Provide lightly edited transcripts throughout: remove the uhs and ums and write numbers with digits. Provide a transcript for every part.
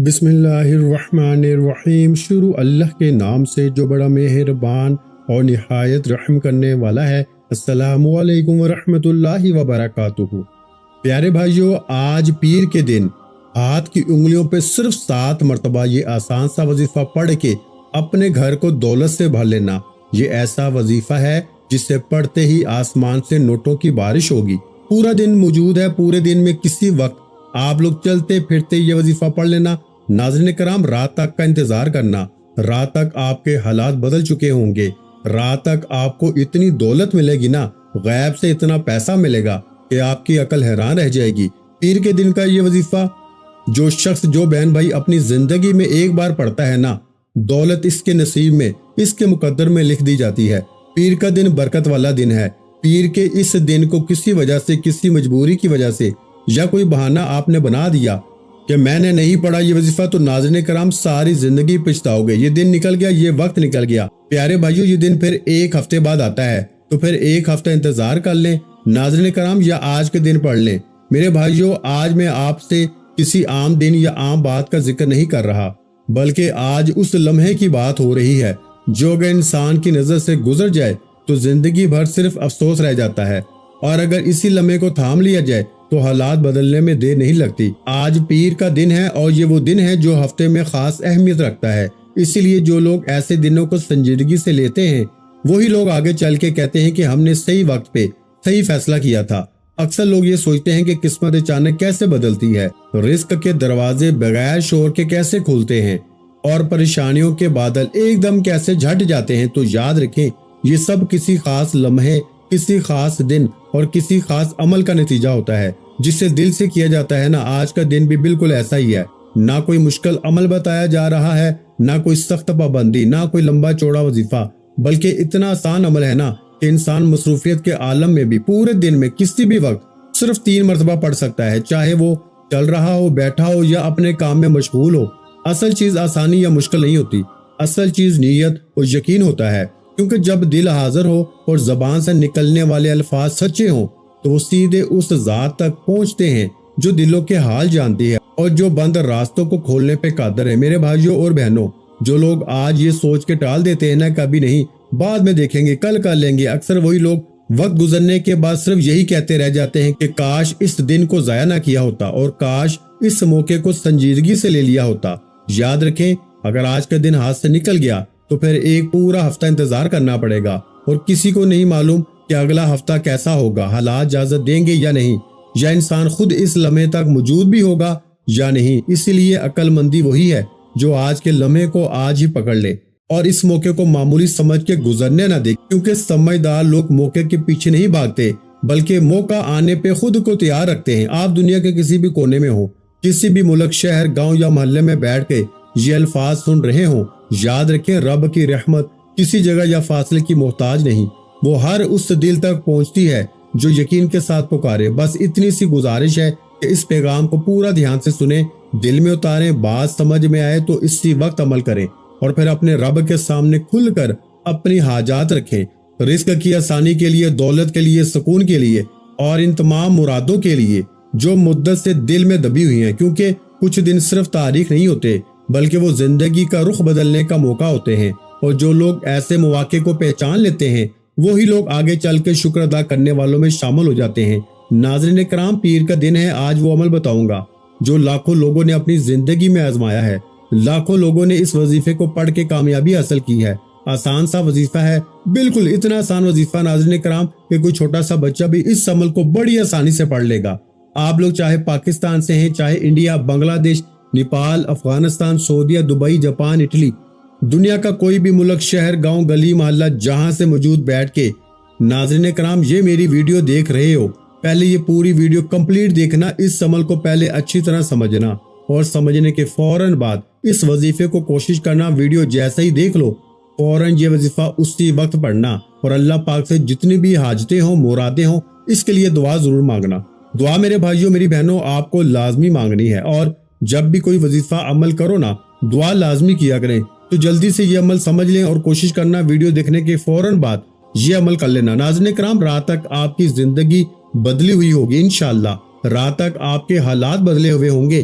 بسم اللہ الرحمن الرحیم۔ شروع اللہ کے نام سے جو بڑا مہربان اور نہایت رحم کرنے والا ہے۔ السلام علیکم ورحمۃ اللہ وبرکاتہ۔ پیارے بھائیو، آج پیر کے دن ہاتھ کی انگلیوں پہ صرف 7 مرتبہ یہ آسان سا وظیفہ پڑھ کے اپنے گھر کو دولت سے بھر لینا، یہ ایسا وظیفہ ہے جس سے پڑھتے ہی آسمان سے نوٹوں کی بارش ہوگی۔ پورا دن موجود ہے، پورے دن میں کسی وقت آپ لوگ چلتے پھرتے یہ وظیفہ پڑھ لینا۔ ناظرین کرام، رات تک کا انتظار کرنا، رات تک آپ کے حالات بدل چکے ہوں گے، رات تک آپ کو اتنی دولت ملے گی نا، غیب سے اتنا پیسہ ملے گا کہ آپ کی عقل حیران رہ جائے گی۔ پیر کے دن کا یہ وظیفہ جو شخص، جو بہن بھائی اپنی زندگی میں ایک بار پڑھتا ہے نا، دولت اس کے نصیب میں، اس کے مقدر میں لکھ دی جاتی ہے۔ پیر کا دن برکت والا دن ہے۔ پیر کے اس دن کو کسی وجہ سے، کسی مجبوری کی وجہ سے یا کوئی بہانہ آپ نے بنا دیا کہ میں نے نہیں پڑھا یہ وظیفہ، تو ناظرین کرام ساری زندگی پچھتاؤ گے۔ یہ دن نکل گیا، یہ وقت نکل گیا۔ پیارے بھائیو، یہ دن پھر 1 ہفتے بعد آتا ہے، تو پھر 1 ہفتہ انتظار کر لیں ناظرین کرام، یا آج کے دن پڑھ لیں۔ میرے بھائیو، آج میں آپ سے کسی عام دن یا عام بات کا ذکر نہیں کر رہا، بلکہ آج اس لمحے کی بات ہو رہی ہے جو اگر انسان کی نظر سے گزر جائے تو زندگی بھر صرف افسوس رہ جاتا ہے، اور اگر اسی لمحے کو تھام لیا جائے تو حالات بدلنے میں دیر نہیں لگتی۔ آج پیر کا دن ہے، اور یہ وہ دن ہے جو ہفتے میں خاص اہمیت رکھتا ہے۔ اسی لیے جو لوگ ایسے دنوں کو سنجیدگی سے لیتے ہیں، وہی لوگ آگے چل کے کہتے ہیں کہ ہم نے صحیح وقت پہ صحیح فیصلہ کیا تھا۔ اکثر لوگ یہ سوچتے ہیں کہ قسمت اچانک کیسے بدلتی ہے، رزق کے دروازے بغیر شور کے کیسے کھلتے ہیں، اور پریشانیوں کے بادل ایک دم کیسے جھٹ جاتے ہیں۔ تو یاد رکھیں، یہ سب کسی خاص لمحے، کسی خاص دن اور کسی خاص عمل کا نتیجہ ہوتا ہے جسے دل سے کیا جاتا ہے نا۔ آج کا دن بھی بالکل ایسا ہی ہے، نہ کوئی مشکل عمل بتایا جا رہا ہے، نہ کوئی سخت پابندی، نہ کوئی لمبا چوڑا وظیفہ، بلکہ اتنا آسان عمل ہے نا کہ انسان مصروفیت کے عالم میں بھی پورے دن میں کسی بھی وقت صرف 3 مرتبہ پڑھ سکتا ہے، چاہے وہ چل رہا ہو، بیٹھا ہو یا اپنے کام میں مشغول ہو۔ اصل چیز آسانی یا مشکل نہیں ہوتی، اصل چیز نیت اور یقین ہوتا ہے، کیونکہ جب دل حاضر ہو اور زبان سے نکلنے والے الفاظ سچے ہوں تو وہ سیدھے اس ذات تک پہنچتے ہیں جو دلوں کے حال جانتی ہے اور جو بند راستوں کو کھولنے پہ قادر ہے۔ میرے بھائیوں اور بہنوں، جو لوگ آج یہ سوچ کے ٹال دیتے ہیں نا کبھی نہیں، بعد میں دیکھیں گے، کل کر لیں گے، اکثر وہی لوگ وقت گزرنے کے بعد صرف یہی کہتے رہ جاتے ہیں کہ کاش اس دن کو ضائع نہ کیا ہوتا، اور کاش اس موقع کو سنجیدگی سے لے لیا ہوتا۔ یاد رکھیں، اگر آج کا دن ہاتھ سے نکل گیا تو پھر ایک پورا ہفتہ انتظار کرنا پڑے گا، اور کسی کو نہیں معلوم کہ اگلا ہفتہ کیسا ہوگا، حالات اجازت دیں گے یا نہیں، یا انسان خود اس لمحے تک موجود بھی ہوگا یا نہیں۔ اسی لیے عقل مندی وہی ہے جو آج کے لمحے کو آج ہی پکڑ لے اور اس موقع کو معمولی سمجھ کے گزرنے نہ دے، کیونکہ سمجھدار لوگ موقع کے پیچھے نہیں بھاگتے، بلکہ موقع آنے پہ خود کو تیار رکھتے ہیں۔ آپ دنیا کے کسی بھی کونے میں ہو، کسی بھی ملک، شہر، گاؤں یا محلے میں بیٹھ کے یہ الفاظ سن رہے ہوں، یاد رکھیں، رب کی رحمت کسی جگہ یا فاصلے کی محتاج نہیں، وہ ہر اس دل تک پہنچتی ہے جو یقین کے ساتھ پکارے۔ بس اتنی سی گزارش ہے کہ اس پیغام کو پورا دھیان سے سنیں، دل میں اتاریں، بات سمجھ میں آئے تو اسی وقت عمل کریں، اور پھر اپنے رب کے سامنے کھل کر اپنی حاجات رکھیں، رزق کی آسانی کے لیے، دولت کے لیے، سکون کے لیے، اور ان تمام مرادوں کے لیے جو مدت سے دل میں دبی ہوئی ہیں، کیونکہ کچھ دن صرف تاریخ نہیں ہوتے بلکہ وہ زندگی کا رخ بدلنے کا موقع ہوتے ہیں، اور جو لوگ ایسے مواقع کو پہچان لیتے ہیں وہی لوگ آگے چل کے شکر ادا کرنے والوں میں شامل ہو جاتے ہیں۔ ناظرین کرام، پیر کا دن ہے، آج وہ عمل بتاؤں گا جو لاکھوں لوگوں نے اپنی زندگی میں آزمایا ہے، لاکھوں لوگوں نے اس وظیفے کو پڑھ کے کامیابی حاصل کی ہے۔ آسان سا وظیفہ ہے، بالکل اتنا آسان وظیفہ ناظرین کرام کہ کوئی چھوٹا سا بچہ بھی اس عمل کو بڑی آسانی سے پڑھ لے گا۔ آپ لوگ چاہے پاکستان سے ہیں، چاہے انڈیا، بنگلہ دیش، نیپال، افغانستان، سعودیہ، دبئی، جاپان، اٹلی، دنیا کا کوئی بھی ملک، شہر، گاؤں، گلی، محلہ، جہاں سے موجود بیٹھ کے ناظرین کرام یہ میری ویڈیو دیکھ رہے ہو، پہلے یہ پوری ویڈیو کمپلیٹ دیکھنا، اس عمل کو پہلے اچھی طرح سمجھنا، اور سمجھنے کے فوراً بعد اس وظیفے کو کوشش کرنا، ویڈیو جیسا ہی دیکھ لو فوراً یہ وظیفہ اسی وقت پڑھنا، اور اللہ پاک سے جتنی بھی حاجتیں ہوں، مرادیں ہوں، اس کے لیے دعا ضرور مانگنا۔ دعا میرے بھائیوں، میری بہنوں، آپ کو لازمی مانگنی ہے، اور جب بھی کوئی وظیفہ عمل کرو نا، دعا لازمی کیا کریں۔ تو جلدی سے یہ عمل سمجھ لیں اور کوشش کرنا ویڈیو دیکھنے کے فوراً بعد یہ عمل کر لینا۔ ناظرین کرام، رات تک آپ کی زندگی بدلی ہوئی ہوگی انشاءاللہ، رات تک آپ کے حالات بدلے ہوئے ہوں گے،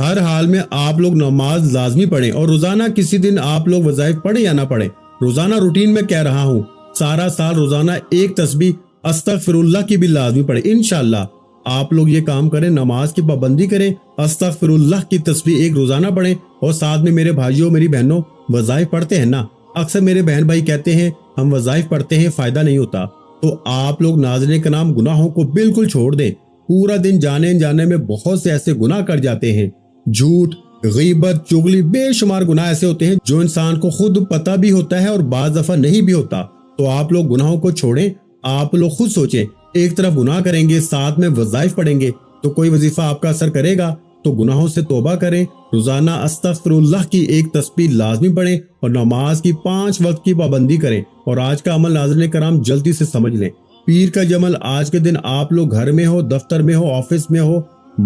ہر حال میں آپ لوگ نماز لازمی پڑھیں، اور روزانہ کسی دن آپ لوگ وظائف پڑھیں یا نہ پڑھیں، روزانہ روٹین میں کہہ رہا ہوں، سارا سال روزانہ ایک تسبیح استغفر اللہ کی بھی لازمی پڑھیں۔ انشاءاللہ آپ لوگ یہ کام کریں، نماز کی پابندی کریں، استغفر اللہ کی تسبیح ایک روزانہ پڑھیں، اور ساتھ میں میرے بھائیوں میری بہنوں وظائف پڑھتے ہیں نا، اکثر میرے بہن بھائی کہتے ہیں ہم وظائف پڑھتے ہیں فائدہ نہیں ہوتا، تو آپ لوگ ناظرین کرام گناہوں کو بالکل چھوڑ دیں۔ پورا دن جانے انجانے میں بہت سے ایسے گناہ کر جاتے ہیں، جھوٹ، غیبت، چغلی، بے شمار گناہ ایسے ہوتے ہیں جو انسان کو خود پتہ بھی ہوتا ہے اور بعض دفعہ نہیں بھی ہوتا۔ تو آپ لوگ گناہوں کو چھوڑیں، آپ لوگ خود سوچیں، ایک طرف گناہ کریں گے ساتھ میں وظائف پڑھیں گے تو کوئی وظیفہ آپ کا اثر کرے گا؟ تو گناہوں سے توبہ کریں، روزانہ استغفر اللہ کی ایک تسبیح لازمی پڑھیں، اور نماز کی 5 وقت کی پابندی کریں۔ اور آج کا عمل ناظرین کرام جلدی سے سمجھ لیں، پیر کا جمل آج کے دن آپ لوگ گھر میں ہو، دفتر میں ہو، آفس میں ہو،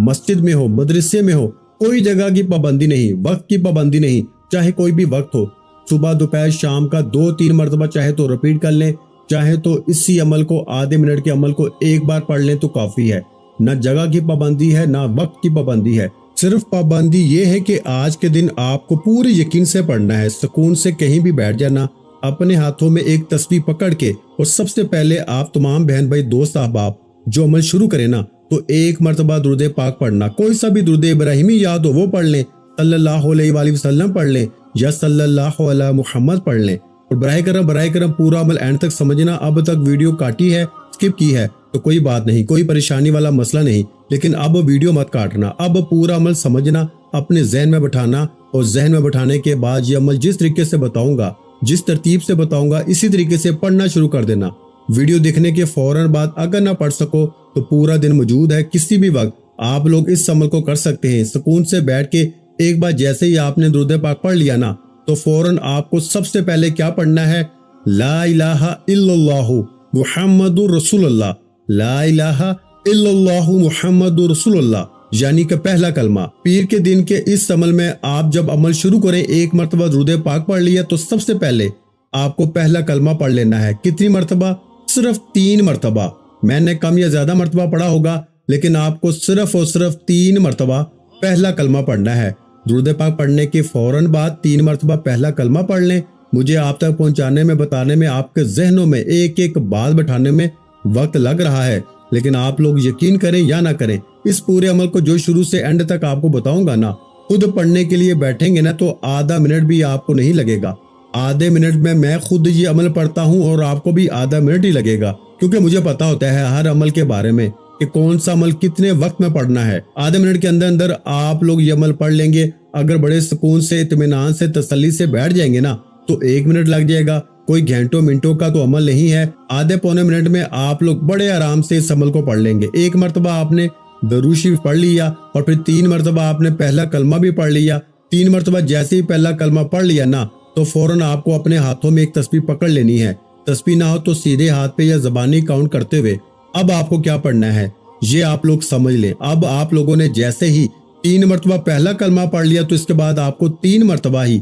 مسجد میں ہو، مدرسے میں ہو، کوئی جگہ کی پابندی نہیں، وقت کی پابندی نہیں، چاہے کوئی بھی وقت ہو، صبح دوپہر شام کا 2-3 مرتبہ چاہے تو ریپیٹ کر لیں، چاہے تو اسی عمل کو آدھے منٹ کے عمل کو ایک بار پڑھ لیں تو کافی ہے۔ نہ جگہ کی پابندی ہے، نہ وقت کی پابندی ہے، صرف پابندی یہ ہے کہ آج کے دن آپ کو پورے یقین سے پڑھنا ہے، سکون سے کہیں بھی بیٹھ جانا، اپنے ہاتھوں میں ایک تسبیح پکڑ کے، اور سب سے پہلے آپ تمام بہن بھائی دوست احباب جو عمل شروع کریں نا، تو ایک مرتبہ درود پاک پڑھنا، کوئی سا بھی درود ابراہیمی یاد ہو وہ پڑھ لیں، صلی اللہ علیہ وآلہ وسلم پڑھ لیں، یا صلی اللہ علیہ محمد پڑھ لیں۔ اور براہ کرم پورا عمل اینڈ تک سمجھنا۔ اب تک ویڈیو کاٹی ہے، اسکپ کی ہے تو کوئی بات نہیں، کوئی پریشانی والا مسئلہ نہیں، لیکن اب ویڈیو مت کاٹنا، اب پورا عمل سمجھنا، اپنے ذہن میں بٹھانا، اور ذہن میں بٹھانے کے بعد یہ عمل جس طریقے سے بتاؤں گا، جس ترتیب سے بتاؤں گا، اسی طریقے سے پڑھنا شروع کر دینا۔ ویڈیو دیکھنے کے فوراً بعد اگر نہ پڑھ سکو تو پورا دن موجود ہے، کسی بھی وقت آپ لوگ اس عمل کو کر سکتے ہیں، سکون سے بیٹھ کے ایک بار جیسے ہی آپ نے درود پاک پڑھ لیا نا، تو فوراً آپ کو سب سے پہلے کیا پڑھنا ہے؟ لا الہ الا اللہ محمد رسول اللہ، لا الہ الا اللہ محمد رسول اللہ، یعنی کہ پہلا کلمہ۔ پیر کے دن کے اس عمل میں آپ جب عمل شروع کریں، ایک مرتبہ درود پاک پڑھ لیا تو سب سے پہلے آپ کو پہلا کلمہ پڑھ لینا ہے۔ کتنی مرتبہ؟ صرف 3 مرتبہ۔ میں نے کم یا زیادہ مرتبہ پڑھا ہوگا، لیکن آپ کو صرف اور صرف 3 مرتبہ پہلا کلمہ پڑھنا ہے۔ درود پاک پڑھنے کے فوراً بعد 3 مرتبہ پہلا کلمہ پڑھ لیں۔ مجھے آپ تک پہنچانے میں، بتانے میں، آپ کے ذہنوں میں ایک ایک بات بٹھانے میں وقت لگ رہا ہے، لیکن آپ لوگ یقین کریں یا نہ کریں، اس پورے عمل کو جو شروع سے اینڈ تک آپ کو بتاؤں گا نا، خود پڑھنے کے لیے بیٹھیں گے نا تو آدھا منٹ بھی آپ کو نہیں لگے گا۔ آدھے منٹ میں خود یہ عمل پڑھتا ہوں اور آپ کو بھی آدھا منٹ ہی لگے گا، کیونکہ مجھے پتا ہوتا ہے ہر عمل کے بارے میں کہ کون سا عمل کتنے وقت میں پڑھنا ہے۔ آدھے منٹ کے اندر اندر آپ لوگ یہ عمل پڑھ لیں گے۔ اگر بڑے سکون سے، اطمینان سے، تسلی سے بیٹھ جائیں گے نا تو 1 منٹ لگ جائے گا، کوئی گھنٹوں منٹوں کا تو عمل نہیں ہے۔ آدھے پونے منٹ میں آپ لوگ بڑے آرام سے اس عمل کو پڑھ لیں گے۔ ایک مرتبہ آپ نے درود شریف پڑھ لیا، اور پھر 3 مرتبہ آپ نے پہلا کلمہ بھی پڑھ لیا۔ 3 مرتبہ جیسے ہی پہلا کلمہ پڑھ لیا نا تو فوراً آپ کو اپنے ہاتھوں میں ایک تسبیح پکڑ لینی ہے۔ تسبیح نہ ہو تو سیدھے ہاتھ پہ یا زبانی کاؤنٹ کرتے ہوئے اب آپ کو کیا پڑھنا ہے یہ آپ لوگ سمجھ لیں۔ اب آپ لوگوں نے جیسے ہی 3 مرتبہ پہلا کلمہ پڑھ لیا تو اس کے بعد آپ کو 3 مرتبہ ہی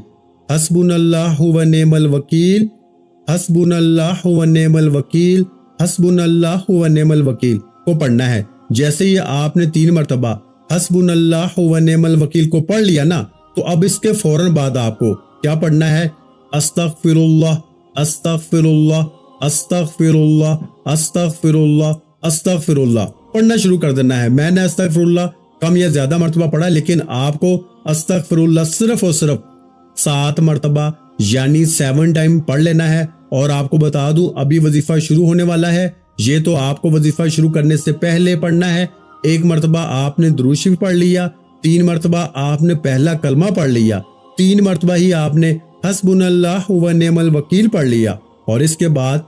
حسبنا اللہ و نعم الوکیل، حسبنا اللہ و نعم الوکیل، حسبنا اللہ و نعم الوکیل کو پڑھنا ہے۔ جیسے ہی آپ نے 3 مرتبہ حسبنا اللہ و نعم الوکیل کو پڑھ لیا نا تو اب اس کے فوراً بعد آپ کو کیا پڑھنا ہے؟ استغفر اللہ، استغفر اللہ، استغفر اللہ، استغفر اللہ، استغفر اللہ پڑھنا شروع کر دینا ہے۔ میں نے استغفر اللہ کم یا زیادہ مرتبہ پڑھا، لیکن آپ کو استغفر اللہ صرف اور صرف 7 مرتبہ یعنی 7 ٹائم پڑھ لینا ہے۔ اور آپ کو بتا دوں ابھی وظیفہ شروع ہونے والا ہے، یہ تو آپ کو وظیفہ شروع کرنے سے پہلے پڑھنا ہے۔ 1 مرتبہ آپ نے درود شریف پڑھ لیا، 3 مرتبہ آپ نے پہلا کلمہ پڑھ لیا، 3 مرتبہ ہی آپ نے حسبنا اللہ و نعم الوکیل پڑھ لیا، اور اس کے بعد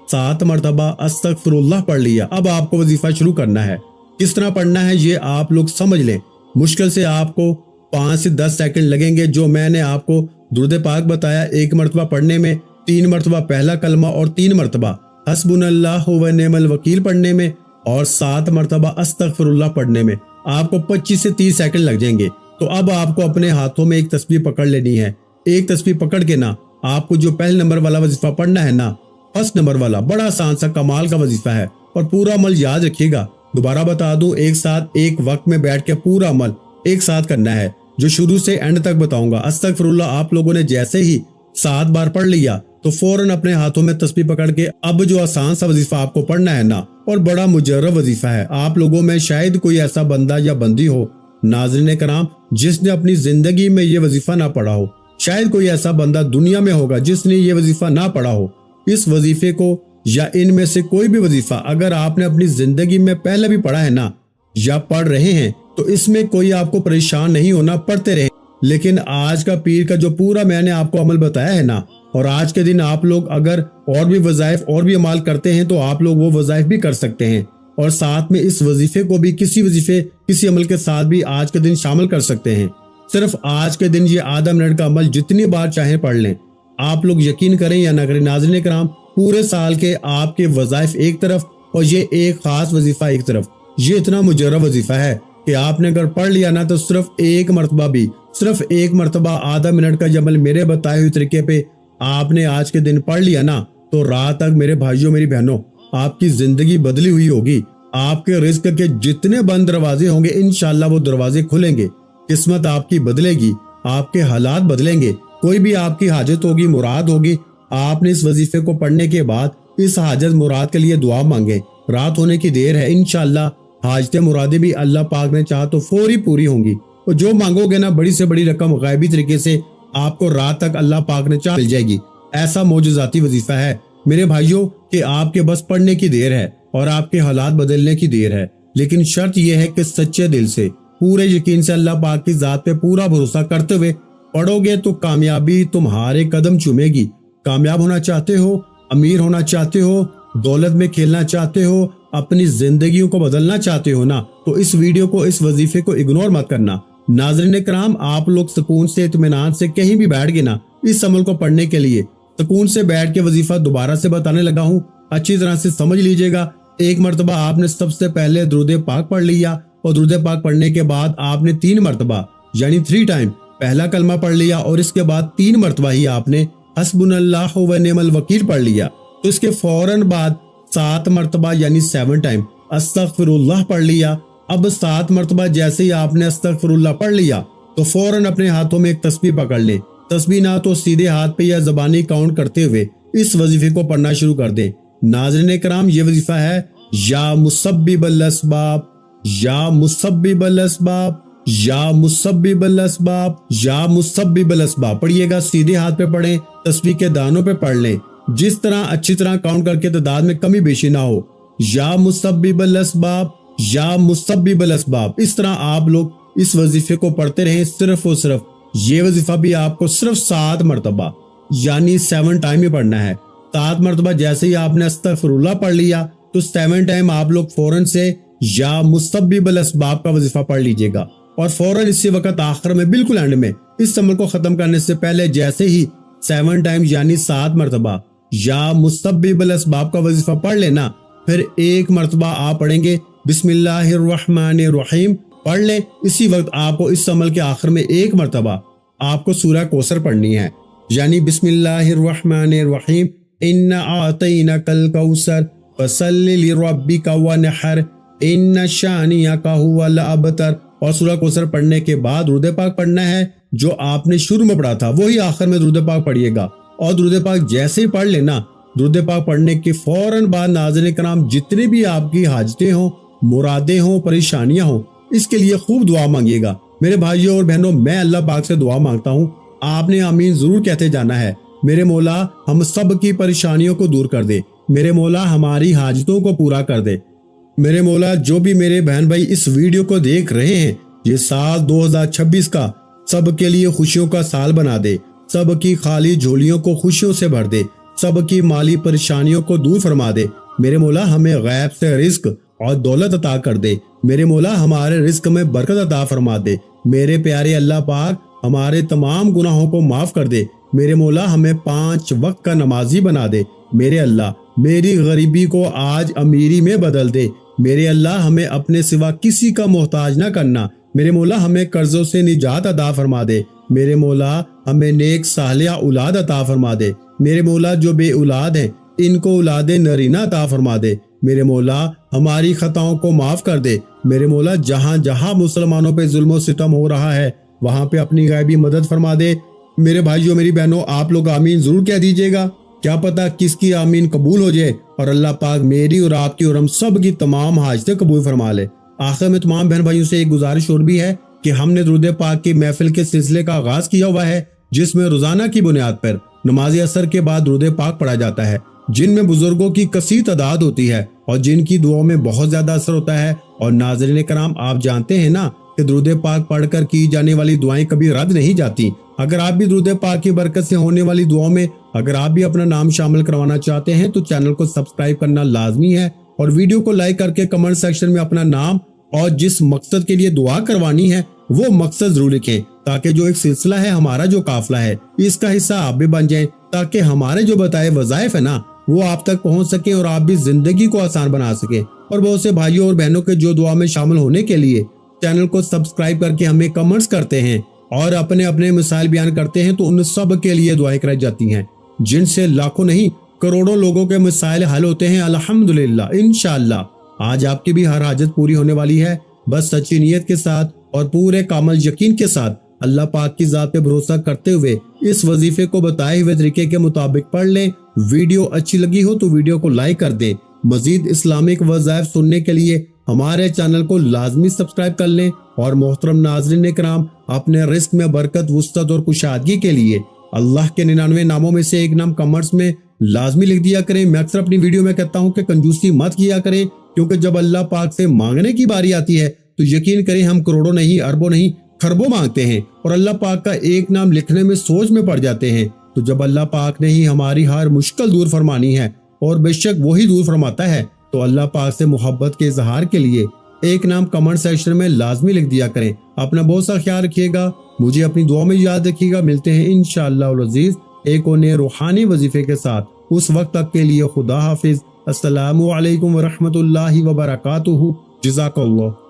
7 مرتبہ استغفر اللہ پڑھ لیا۔ اب آپ کو وظیفہ شروع کرنا ہے۔ کس طرح پڑھنا ہے یہ آپ لوگ سمجھ لیں۔ مشکل سے آپ کو 5 سے 10 سیکنڈ لگیں گے۔ جو میں نے آپ کو درود پاک بتایا 1 مرتبہ پڑھنے میں، 3 مرتبہ پہلا کلمہ اور 3 مرتبہ حسبنا اللہ و نعم الوکیل پڑھنے میں، اور 7 مرتبہ استغفر اللہ پڑھنے میں آپ کو 25 سے 30 سیکنڈ لگ جائیں گے۔ تو اب آپ کو اپنے ہاتھوں میں ایک تسبیح پکڑ لینی ہے۔ ایک تسبیح پکڑ کے نا آپ کو جو پہلے نمبر والا وظیفہ پڑھنا ہے نا، فرسٹ نمبر والا، بڑا آسان سا کمال کا وظیفہ ہے، اور پورا عمل یاد رکھیے گا۔ دوبارہ بتا دوں، ایک ساتھ ایک وقت میں بیٹھ کے پورا عمل ایک ساتھ کرنا ہے، جو شروع سے اینڈ تک بتاؤں گا۔ استغفراللہ آپ لوگوں نے جیسے ہی 7 بار پڑھ لیا تو فوراً اپنے ہاتھوں میں تسبیح پکڑ کے اب جو آسان سا وظیفہ آپ کو پڑھنا ہے نا، اور بڑا مجرب وظیفہ ہے، آپ لوگوں میں شاید کوئی ایسا بندہ یا بندی ہو ناظرین کرام جس نے اپنی زندگی میں یہ وظیفہ نہ پڑھا ہو، شاید کوئی ایسا بندہ دنیا میں ہوگا جس نے یہ وظیفہ نہ پڑھا ہو۔ اس وظیفے کو یا ان میں سے کوئی بھی وظیفہ اگر آپ نے اپنی زندگی میں پہلے بھی پڑھا ہے نا یا پڑھ رہے ہیں تو اس میں کوئی آپ کو پریشان نہیں ہونا، پڑھتے رہیں۔ لیکن آج کا پیر کا جو پورا میں نے آپ کو عمل بتایا ہے نا، اور آج کے دن آپ لوگ اگر اور بھی وظائف اور بھی عمال کرتے ہیں تو آپ لوگ وہ وظائف بھی کر سکتے ہیں، اور ساتھ میں اس وظیفے کو بھی کسی عمل کے ساتھ بھی آج کے دن شامل کر سکتے ہیں۔ صرف آج کے دن یہ آدھا منٹ کا عمل جتنی بار چاہیں پڑھ لیں، آپ لوگ یقین کریں یا نہ کریں ناظرین کرام، پورے سال کے آپ کے وظائف ایک طرف اور یہ ایک خاص وظیفہ ایک طرف، یہ اتنا مجرب وظیفہ ہے کہ آپ نے اگر پڑھ لیا نا تو صرف ایک مرتبہ آدھا منٹ کا یہ عمل میرے بتائے ہوئے طریقے پہ آپ نے آج کے دن پڑھ لیا نا تو رات تک میرے بھائیوں میری بہنوں آپ کی زندگی بدلی ہوئی ہوگی۔ آپ کے رزق کے جتنے بند دروازے ہوں گے انشاءاللہ وہ دروازے کھلیں گے، قسمت آپ کی بدلے گی، آپ کے حالات بدلیں گے، کوئی بھی آپ کی حاجت ہوگی، مراد ہوگی، آپ نے اس وظیفے کو پڑھنے کے بعد اس حاجت مراد کے لیے دعا مانگے، رات ہونے کی دیر ہے، انشاءاللہ حاجت مرادیں بھی اللہ پاک نے چاہا تو فوری پوری ہوں گی، اور جو مانگو گے نا بڑی سے بڑی رقم غیبی طریقے سے آپ کو رات تک اللہ پاک نے چاہا مل جائے گی۔ ایسا معجزاتی وظیفہ ہے میرے بھائیوں کہ آپ کے بس پڑھنے کی دیر ہے اور آپ کے حالات بدلنے کی دیر ہے، لیکن شرط یہ ہے کہ سچے دل سے پورے یقین سے اللہ پاک کی ذات پہ پورا بھروسہ کرتے ہوئے پڑھو گے تو کامیابی تمہارے قدم چومے گی۔ کامیاب ہونا چاہتے ہو، امیر ہونا چاہتے ہو، دولت میں کھیلنا چاہتے ہو، اپنی زندگیوں کو بدلنا چاہتے ہو نا تو اس ویڈیو کو، اس وظیفے کو اگنور مت کرنا۔ ناظرین کرام آپ لوگ سکون سے اطمینان سے کہیں بھی بیٹھ گئے نا اس عمل کو پڑھنے کے لیے، سکون سے بیٹھ کے وظیفہ دوبارہ سے بتانے لگا ہوں، اچھی طرح سے سمجھ لیجئے گا۔ ایک مرتبہ آپ نے سب سے پہلے درود پاک پڑھ لیا، اور درود پاک پڑھنے کے بعد آپ نے 3 مرتبہ یعنی 3 ٹائم پہلا کلمہ پڑھ لیا، اور اس کے بعد 3 مرتبہ ہی آپ نے حسبنا اللہ و نعم الوکیل پڑھ لیا۔ تو اس کے فوراً بعد 7 مرتبہ یعنی 7 ٹائم استغفراللہ پڑھ لیا۔ اب 7 مرتبہ جیسے ہی آپ نے استغفراللہ پڑھ لیا تو فوراً اپنے ہاتھوں میں ایک تسبیح پکڑ لیں، تسبیح نہ تو سیدھے ہاتھ پہ یا زبانی کاؤنٹ کرتے ہوئے اس وظیفے کو پڑھنا شروع کر دیں۔ ناظرین کرام یہ وظیفہ ہے یا مسبب الاسباب، یا مسبب الاسباب، یا مسبب الاسباب، یا مسبب الاسباب، پڑھیے گا، سیدھے ہاتھ پہ پڑھیں، تسبیح کے دانوں پہ پڑھ لیں، جس طرح اچھی طرح کاؤنٹ کر کے تعداد میں کمی بیشی نہ ہو، یا مسبب الاسباب، یا مسبب الاسباب، اس طرح آپ لوگ اس وظیفے کو پڑھتے رہیں۔ صرف اور صرف یہ وظیفہ بھی آپ کو صرف 7 مرتبہ یعنی 7 ٹائم ہی پڑھنا ہے۔ 7 مرتبہ جیسے ہی آپ نے استغفراللہ پڑھ لیا تو 7 ٹائم آپ لوگ فوراً سے یا مسبب الاسباب کا وظیفہ پڑھ لیجئے گا، اور فوراً اسی وقت آخر میں بالکل اینڈ میں اس عمل کو ختم کرنے سے پہلے جیسے ہی 7 ٹائم یعنی 7 مرتبہ یا مسبب الاسباب کا وظیفہ پڑھ لینا، پھر 1 مرتبہ آپ پڑھیں گے بسم اللہ الرحمن الرحیم، پڑھ لیں۔ اسی وقت آپ کو اس عمل کے آخر میں 1 مرتبہ آپ کو سورہ کوثر پڑھنی ہے، یعنی بسم اللہ الرحمن الرحیم انا اعطیناک الکوثر فصلی لربک ونحر ان شانئک هو الابتر، اور سورہ کوثر پڑھنے کے بعد درود پاک پڑھنا ہے جو آپ نے شروع میں پڑھا تھا وہی آخر میں درود پاک پڑھیے گا، اور درود پاک جیسے ہی پڑھ لینا، درود پاک پڑھنے کے فوراً بعد ناظرین کرام جتنے بھی آپ کی حاجتیں ہوں، مرادیں ہوں، پریشانیاں ہوں، اس کے لیے خوب دعا مانگیے گا۔ میرے بھائیوں اور بہنوں میں اللہ پاک سے دعا مانگتا ہوں، آپ نے آمین ضرور کہتے جانا ہے۔ میرے مولا ہم سب کی پریشانیوں کو دور کر دے، میرے مولا ہماری حاجتوں کو پورا کر دے، میرے مولا جو بھی میرے بہن بھائی اس ویڈیو کو دیکھ رہے ہیں یہ سال 2026 کا سب کے لیے خوشیوں کا سال بنا دے، سب کی خالی جھولیوں کو خوشیوں سے بھر دے، سب کی مالی پریشانیوں کو دور فرما دے۔ میرے مولا ہمیں غیب سے رزق اور دولت عطا کر دے، میرے مولا ہمارے رزق میں برکت عطا فرما دے، میرے پیارے اللہ پاک ہمارے تمام گناہوں کو معاف کر دے، میرے مولا ہمیں 5 وقت کا نمازی بنا دے، میرے اللہ میری غریبی کو آج امیری میں بدل دے، میرے اللہ ہمیں اپنے سوا کسی کا محتاج نہ کرنا، میرے مولا ہمیں قرضوں سے نجات عطا فرما دے، میرے مولا ہمیں نیک صالحہ اولاد عطا فرما دے، میرے مولا جو بے اولاد ہیں ان کو اولاد نرینہ عطا فرما دے، میرے مولا ہماری خطاؤں کو معاف کر دے، میرے مولا جہاں جہاں مسلمانوں پہ ظلم و ستم ہو رہا ہے وہاں پہ اپنی غیبی مدد فرما دے۔ میرے بھائیوں میری بہنوں آپ لوگ آمین ضرور کہہ دیجئے گا، کیا پتا کس کی آمین قبول ہو جائے اور اللہ پاک میری اور آپ کی اور ہم سب کی تمام حاجتیں قبول فرما لے۔ آخر میں تمام بہن بھائیوں سے ایک گزارش اور بھی ہے کہ ہم نے درود پاک کی محفل کے سلسلے کا آغاز کیا ہوا ہے، جس میں روزانہ کی بنیاد پر نماز عصر کے بعد درود پاک پڑھا جاتا ہے، جن میں بزرگوں کی کثیر تعداد ہوتی ہے اور جن کی دعاؤں میں بہت زیادہ اثر ہوتا ہے۔ اور ناظرین کرام آپ جانتے ہیں نا کہ درود پاک پڑھ کر کی جانے والی دعائیں کبھی رد نہیں جاتی۔ اگر آپ بھی درود پاک کی برکت سے ہونے والی دعاؤں میں اگر آپ بھی اپنا نام شامل کروانا چاہتے ہیں تو چینل کو سبسکرائب کرنا لازمی ہے اور ویڈیو کو لائک کر کے کمنٹ سیکشن میں اپنا نام اور جس مقصد کے لیے دعا کروانی ہے وہ مقصد ضرور لکھیں، تاکہ جو ایک سلسلہ ہے ہمارا جو قافلہ ہے اس کا حصہ آپ بھی بن جائیں، تاکہ ہمارے جو بتائے وظائف ہے نا وہ آپ تک پہنچ سکیں اور آپ بھی زندگی کو آسان بنا سکیں۔ اور بہت سے بھائیوں اور بہنوں کے جو دعا میں شامل ہونے کے لیے چینل کو سبسکرائب کر کے ہمیں کمنٹس کرتے ہیں اور اپنے اپنے مسائل بیان کرتے ہیں تو ان سب کے لیے دعائیں کرائی جاتی ہیں، جن سے لاکھوں نہیں کروڑوں لوگوں کے مسائل حل ہوتے ہیں الحمدللہ۔ انشاءاللہ آج آپ کی بھی ہر حاجت پوری ہونے والی ہے، بس سچی نیت کے ساتھ اور پورے کامل یقین کے ساتھ اللہ پاک کی ذات پہ بھروسہ کرتے ہوئے اس وظیفے کو بتائے ہوئے طریقے کے مطابق پڑھ لیں۔ ویڈیو اچھی لگی ہو تو ویڈیو کو لائک کر دیں۔ مزید اسلامک وظائف سننے کے لیے ہمارے چینل کو لازمی سبسکرائب کر لیں۔ اور محترم ناظرین کرام اپنے رزق میں برکت، وسعت اور کشادگی کے لیے اللہ کے 99 ناموں میں سے ایک نام کمنٹس میں لازمی لکھ دیا کریں۔ میں اکثر اپنی ویڈیو میں کہتا ہوں کہ کنجوسی مت کیا کریں، کیونکہ جب اللہ پاک سے مانگنے کی باری آتی ہے تو یقین کریں ہم کروڑوں نہیں، اربوں نہیں، خربوں مانگتے ہیں اور اللہ پاک کا ایک نام لکھنے میں سوچ میں پڑ جاتے ہیں۔ تو جب اللہ پاک نے ہی ہماری ہر مشکل دور فرمانی ہے اور بے شک وہی دور فرماتا ہے تو اللہ پاک سے محبت کے اظہار کے لیے ایک نام کمنٹ سیکشن میں لازمی لکھ دیا کریں۔ اپنا بہت سا خیال رکھیے گا، مجھے اپنی دعا میں یاد رکھیے گا۔ ملتے ہیں انشاءاللہ العزیز ایک اور نئے روحانی وظیفے کے ساتھ، اس وقت تک کے لیے خدا حافظ۔ السلام علیکم ورحمۃ اللہ وبرکاتہ۔ جزاک اللہ۔